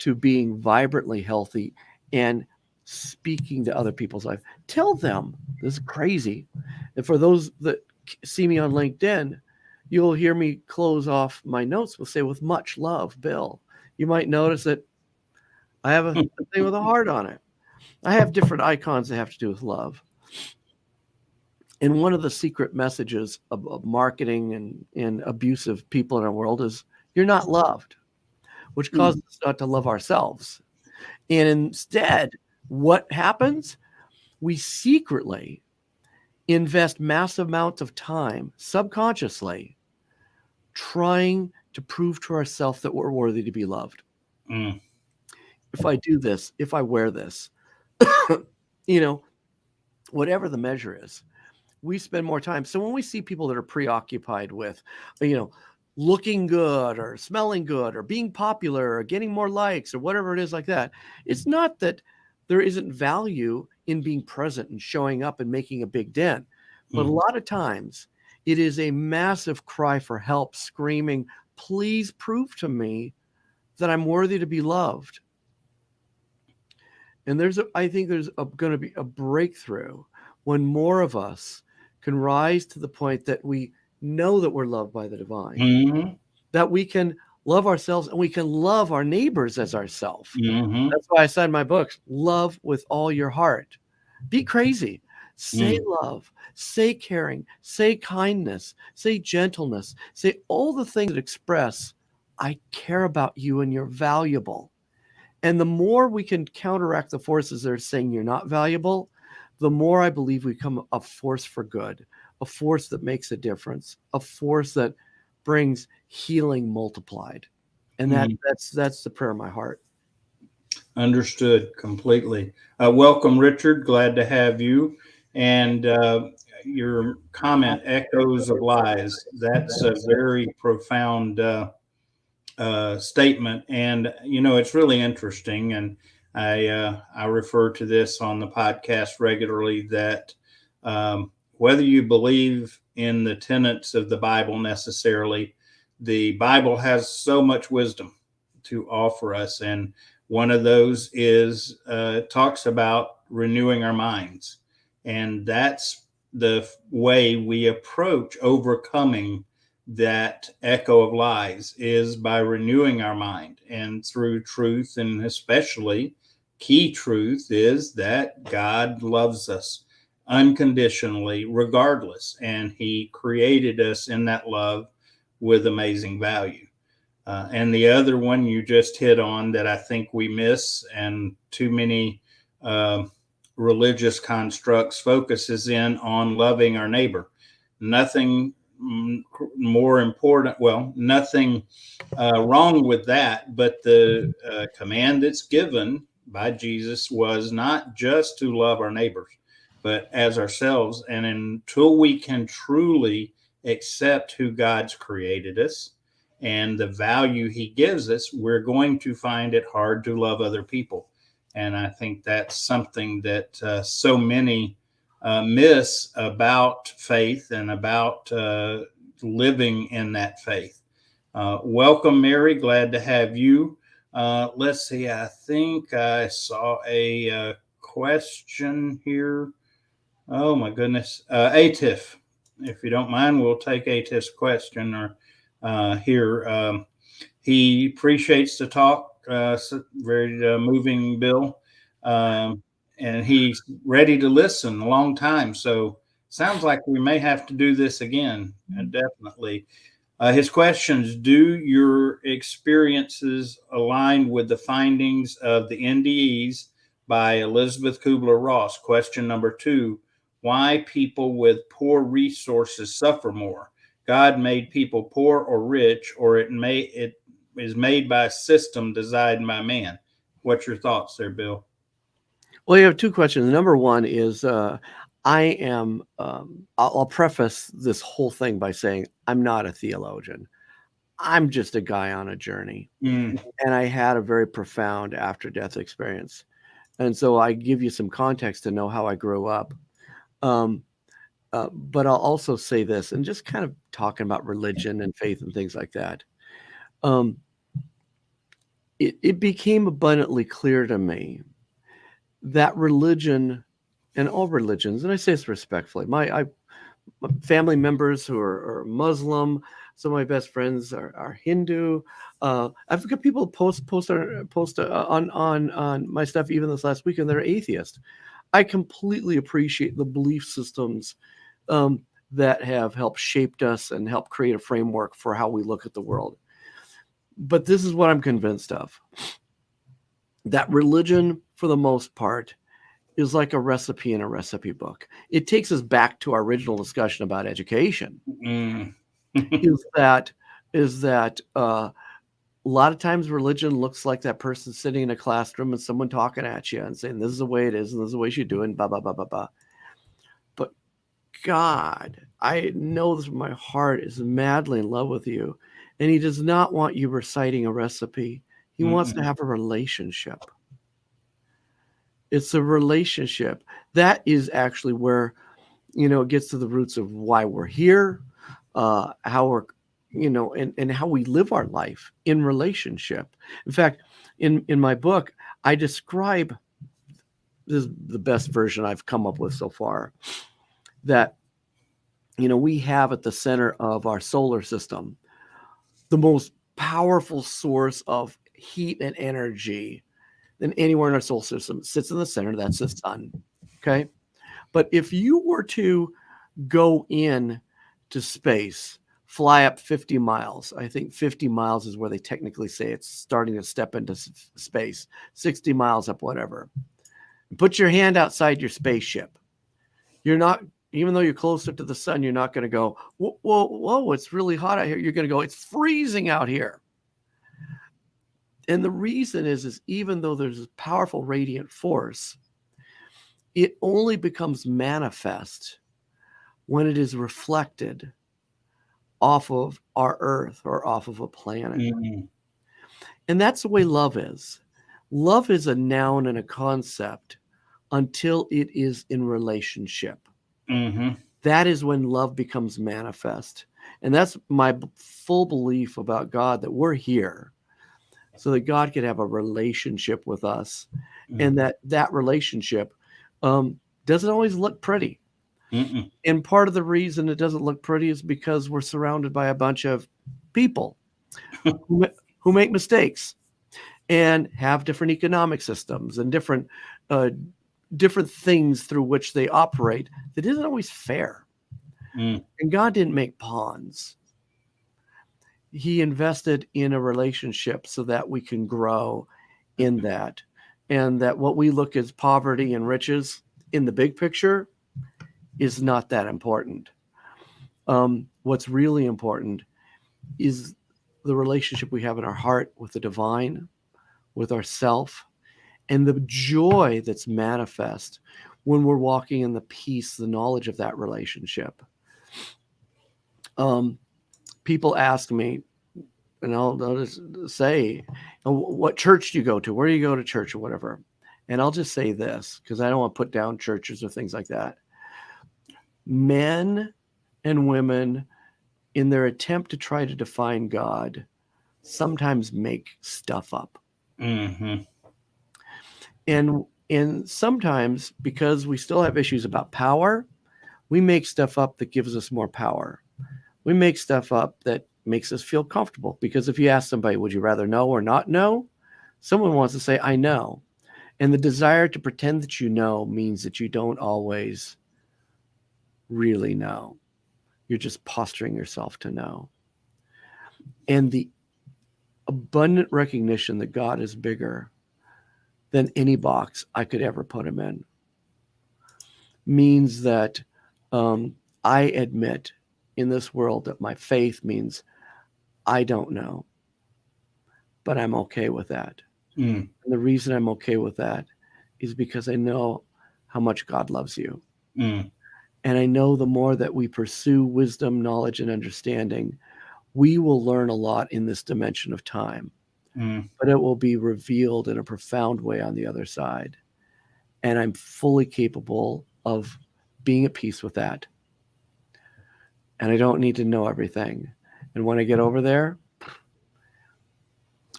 to being vibrantly healthy and speaking to other people's life. Tell them, this is crazy. And for those that see me on LinkedIn, you'll hear me close off my notes with say, with much love, Bill. You might notice that I have a thing with a heart on it. I have different icons that have to do with love. And one of the secret messages of marketing and abusive people in our world is you're not loved, which causes us not to love ourselves. And instead, what happens? We secretly invest massive amounts of time subconsciously trying to prove to ourselves that we're worthy to be loved. If I do this, if I wear this, you know, whatever the measure is, we spend more time. So when we see people that are preoccupied with, you know, looking good or smelling good or being popular or getting more likes or whatever it is like that, it's not that there isn't value in being present and showing up and making a big dent. But a lot of times it is a massive cry for help, screaming, please prove to me that I'm worthy to be loved. And I think there's going to be a breakthrough when more of us can rise to the point that we know that we're loved by the divine, Mm-hmm. that we can love ourselves and we can love our neighbors as ourselves. Mm-hmm. That's why I said in my books, love with all your heart. Be crazy. Say love, say caring, say kindness, say gentleness, say all the things that express, I care about you and you're valuable. And the more we can counteract the forces that are saying you're not valuable, the more I believe we become a force for good, a force that makes a difference, a force that brings healing multiplied. And Mm-hmm. that's the prayer of my heart. Understood completely. Welcome, Richard. Glad to have you. And your comment, echoes of lies. That's a very profound statement. And, it's really interesting. And I refer to this on the podcast regularly that whether you believe in the tenets of the Bible necessarily, the Bible has so much wisdom to offer us. And one of those is talks about renewing our minds. And that's the way we approach overcoming that echo of lies is by renewing our mind and through truth. And especially key truth is that God loves us unconditionally, regardless. And he created us in that love with amazing value. And the other one you just hit on that I think we miss, and too many uh, religious constructs focuses in on loving our neighbor. Nothing more important, well, nothing wrong with that, but the command that's given by Jesus was not just to love our neighbors, but as ourselves. And until we can truly accept who God's created us and the value he gives us, we're going to find it hard to love other people. And I think that's something that so many miss about faith and about living in that faith. Welcome, Mary. Glad to have you. Let's see. I think I saw a question here. Oh, my goodness. Atif, if you don't mind, we'll take Atif's question or here. He appreciates the talk. Very moving, Bill. Um, and he's ready to listen a long time. So sounds like we may have to do this again. Definitely. His questions: do your experiences align with the findings of the NDEs by Elizabeth Kubler-Ross? Question number 2: why people with poor resources suffer more? God made people poor or rich, or it is made by a system designed by man. What's your thoughts there, Bill? Well, you have two questions. Number one is I'll preface this whole thing by saying I'm not a theologian. I'm just a guy on a journey. Mm. And I had a very profound after death experience. And so I give you some context to know how I grew up. Um, but I'll also say this, and just kind of talking about religion and faith and things like that. It became abundantly clear to me that religion and all religions, and I say this respectfully, my family members who are Muslim, some of my best friends are Hindu. I've got people post on my stuff even this last weekend that are atheist. I completely appreciate the belief systems that have helped shaped us and helped create a framework for how we look at the world. But this is what I'm convinced of. That religion, for the most part, is like a recipe in a recipe book. It takes us back to our original discussion about education. Mm. is that a lot of times religion looks like that person sitting in a classroom and someone talking at you and saying, this is the way it is, and this is the way you should do it, and blah, blah, blah, blah, blah. But God, I know this, my heart is madly in love with you. And he does not want you reciting a recipe. He wants to have a relationship. It's a relationship. That is actually where, it gets to the roots of why we're here, how we're, and how we live our life in relationship. In fact, in my book, I describe, this is the best version I've come up with so far, that we have at the center of our solar system the most powerful source of heat and energy than anywhere in our solar system. It sits in the center. That's the sun. Okay. But if you were to go in to space, fly up 50 miles, I think 50 miles is where they technically say it's starting to step into space, 60 miles up, whatever. Put your hand outside your spaceship. You're not, even though you're closer to the sun, you're not going to go, whoa, whoa, whoa, it's really hot out here. You're going to go, it's freezing out here. And the reason is even though there's a powerful radiant force, it only becomes manifest when it is reflected off of our Earth or off of a planet. Mm-hmm. And that's the way love is. Love is a noun and a concept until it is in relationship. Mm-hmm. That is when love becomes manifest. And that's my full belief about God, that we're here so that God could have a relationship with us. Mm-hmm. And that relationship doesn't always look pretty. Mm-mm. And part of the reason it doesn't look pretty is because we're surrounded by a bunch of people who make mistakes and have different economic systems and different things through which they operate that isn't always fair. Mm. And God didn't make pawns. He invested in a relationship so that we can grow in that. And that what we look as poverty and riches in the big picture is not that important. What's really important is the relationship we have in our heart with the divine, with ourself, and the joy that's manifest when we're walking in the peace, the knowledge of that relationship. People ask me, and I'll just say, what church do you go to? Where do you go to church or whatever? And I'll just say this, because I don't want to put down churches or things like that. Men and women, in their attempt to try to define God, sometimes make stuff up. Mm-hmm. And sometimes, because we still have issues about power, we make stuff up that gives us more power. We make stuff up that makes us feel comfortable. Because if you ask somebody, would you rather know or not know? Someone wants to say, I know. And the desire to pretend that you know means that you don't always really know. You're just posturing yourself to know. And the abundant recognition that God is bigger than any box I could ever put him in means that I admit in this world that my faith means I don't know, but I'm okay with that. Mm. And the reason I'm okay with that is because I know how much God loves you. Mm. And I know the more that we pursue wisdom, knowledge, and understanding, we will learn a lot in this dimension of time. Mm. But it will be revealed in a profound way on the other side. And I'm fully capable of being at peace with that. And I don't need to know everything. And when I get over there,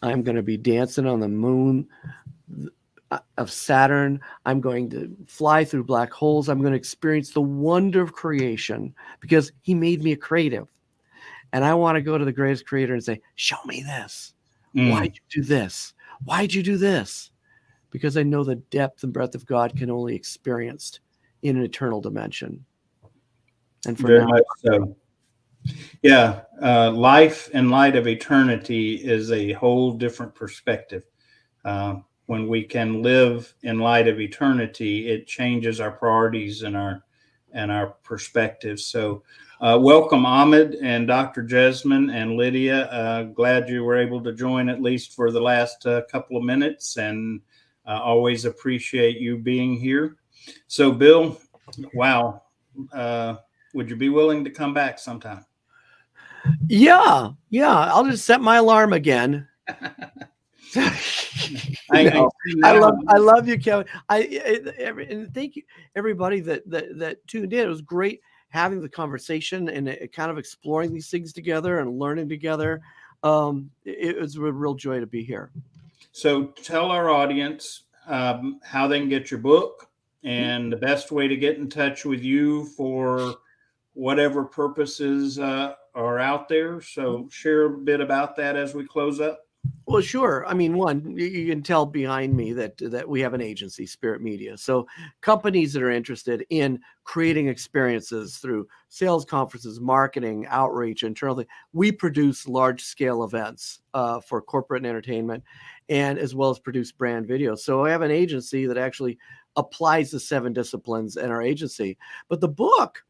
I'm going to be dancing on the moon of Saturn. I'm going to fly through black holes. I'm going to experience the wonder of creation because he made me a creative. And I want to go to the greatest creator and say, show me this. Mm. Why'd you do this? Why'd you do this? Because I know the depth and breadth of God can only be experienced in an eternal dimension. And for Very now, much so. Yeah, life in light of eternity is a whole different perspective. When we can live in light of eternity, it changes our priorities and our perspectives. So, welcome, Ahmed and Dr. Jasmine and Lydia. Glad you were able to join at least for the last couple of minutes, and always appreciate you being here. So, Bill, wow, would you be willing to come back sometime? Yeah. I'll just set my alarm again. I love you, Kevin. And thank you everybody that tuned in. It was great having the conversation and kind of exploring these things together and learning together. It was a real joy to be here. So tell our audience how they can get your book and the best way to get in touch with you for whatever purposes are out there. So share a bit about that as we close up. Well, sure. I mean, one, you can tell behind me that we have an agency, Spirit Media. So companies that are interested in creating experiences through sales conferences, marketing, outreach, internally, we produce large-scale events for corporate and entertainment, and as well as produce brand videos. So I have an agency that actually applies the 7 disciplines in our agency. But the book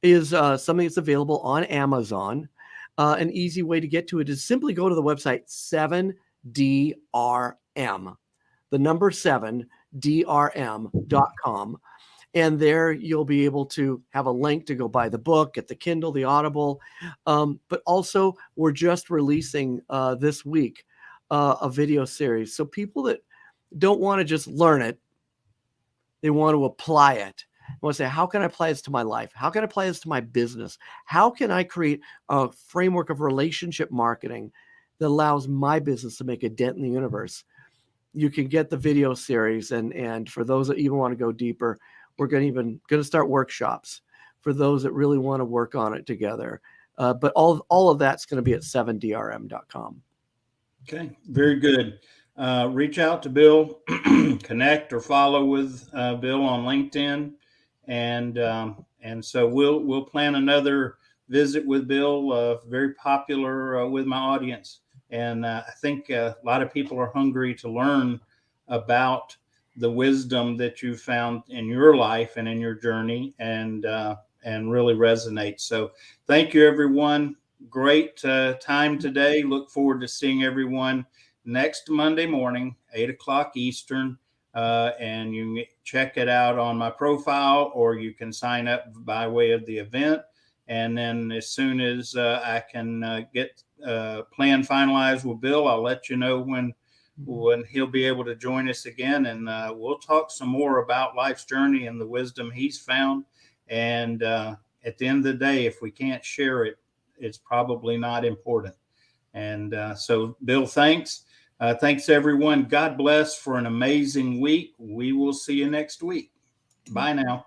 is something that's available on Amazon. An easy way to get to it is simply go to the website 7DRM, the number 7DRM.com. And there you'll be able to have a link to go buy the book, get the Kindle, the Audible. But also, we're just releasing this week a video series. So people that don't want to just learn it, they want to apply it. I want to say, how can I apply this to my life? How can I apply this to my business? How can I create a framework of relationship marketing that allows my business to make a dent in the universe? You can get the video series, and for those that even want to go deeper, we're going to start workshops for those that really want to work on it together. But all of that's going to be at 7drm.com. Okay, very good. Reach out to Bill, connect or follow with Bill on LinkedIn. And so we'll plan another visit with Bill, very popular with my audience. And I think a lot of people are hungry to learn about the wisdom that you found in your life and in your journey, and really resonate. So thank you, everyone. Great time today. Look forward to seeing everyone next Monday morning, 8:00 Eastern. And you can check it out on my profile, or you can sign up by way of the event. And then as soon as I can get plan finalized with Bill, I'll let you know when he'll be able to join us again. And we'll talk some more about life's journey and the wisdom he's found. And at the end of the day, if we can't share it, it's probably not important. And so, Bill, thanks. Thanks, everyone. God bless for an amazing week. We will see you next week. Bye now.